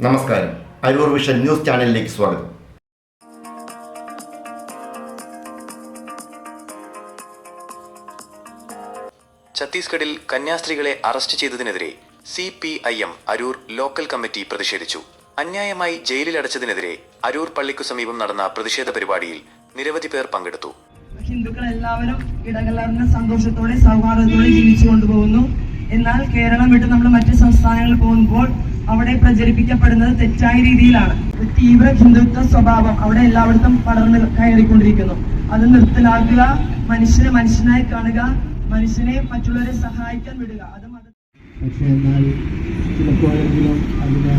നമസ്കാരം. Aroor vision news ചാനലിലേക്ക് സ്വാഗതം. ഛത്തീസ്ഗഡിൽ കന്യാസ്ത്രീകളെ അറസ്റ്റ് ചെയ്തതിനെതിരെ CPIM അരൂർ ലോക്കൽ കമ്മിറ്റി പ്രതിഷേധിച്ചു. അന്യായമായി ജയിലിലടച്ചതിനെതിരെ അരൂർ പള്ളിക്കു സമീപം നടന്ന പ്രതിഷേധ പരിപാടിയിൽ നിരവധി പേർ പങ്കെടുത്തു. ഹിന്ദുക്കൾ എല്ലാവരും ഇടകലർന്ന സന്തോഷത്തോടെ സൗഹാർദ്ദത്തോടെ ജീവിച്ചു കൊണ്ടുപോകുന്നു. എന്നാൽ കേരളം വിട്ട് നമ്മൾ മറ്റ് സംസ്ഥാനങ്ങളിൽ പോകുമ്പോൾ അവിടെ പ്രചരിപ്പിക്കപ്പെടുന്നത് തെറ്റായ രീതിയിലാണ്. തീവ്ര ഹിന്ദുത്വ സ്വഭാവം അവിടെ എല്ലായിടത്തും പടർന്ന് കയറിക്കൊണ്ടിരിക്കുന്നു. അത് നിർത്തലാക്കുക, മനുഷ്യനെ മനുഷ്യനായി കാണുക, മനുഷ്യനെ മറ്റുള്ളവരെ സഹായിക്കാൻ വിടുക. അത് പക്ഷേ എന്നാൽ ചിലപ്പോഴെങ്കിലും അതിന്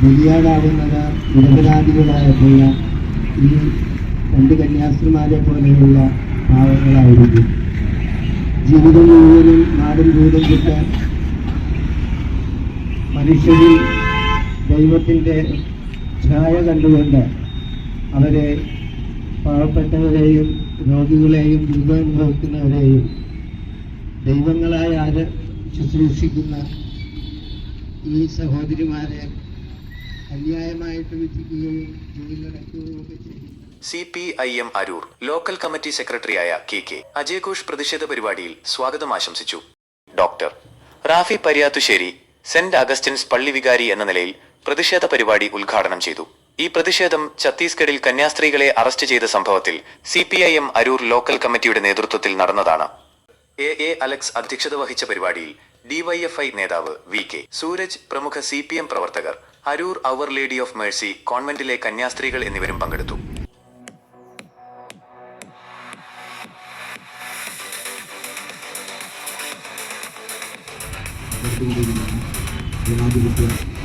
ബലിയാടാവുന്നത് നിരപരാധികളായിട്ടുള്ള ഈ രണ്ട് കന്യാസ്ത്രീമാരെ പോലെയുള്ള പാവങ്ങളായിരിക്കും. ജീവിതം മുഴുവനും നാടും വീടും വിട്ട് മനുഷ്യരിൽ ദൈവത്തിൻ്റെ ഛായ കണ്ടുകൊണ്ട് അവരെ പാവപ്പെട്ടവരെയും രോഗികളെയും ദുരിതമനുഭവിക്കുന്നവരെയും ദൈവങ്ങളായ ശുശ്രൂഷിക്കുന്ന ഈ സഹോദരിമാരെ അന്യായമായിട്ട് വിധിക്കുകയും ജയിലിലടയ്ക്കുകയും ഒക്കെ ചെയ്തു. CPIM അരൂർ ലോക്കൽ കമ്മിറ്റി സെക്രട്ടറിയായ KK അജയഘോഷ് പ്രതിഷേധ പരിപാടിയിൽ സ്വാഗതം ആശംസിച്ചു. Doctor Rafi Pariyathusseri saint Augustine's പള്ളി വികാരി എന്ന നിലയിൽ പ്രതിഷേധ പരിപാടി ഉദ്ഘാടനം ചെയ്തു. ഈ പ്രതിഷേധം ഛത്തീസ്ഗഡിൽ കന്യാസ്ത്രീകളെ അറസ്റ്റ് ചെയ്ത സംഭവത്തിൽ CPIM അരൂർ ലോക്കൽ കമ്മിറ്റിയുടെ നേതൃത്വത്തിൽ നടന്നതാണ്. AA അലക്സ് അധ്യക്ഷത വഹിച്ച പരിപാടിയിൽ DYFI നേതാവ് VK സൂരജ്, പ്രമുഖ CPM പ്രവർത്തകർ, അരൂർ അവർ ലേഡി ഓഫ് മേഴ്സി കോൺവെന്റിലെ കന്യാസ്ത്രീകൾ എന്നിവരും പങ്കെടുത്തു. ജനാധിപത്യ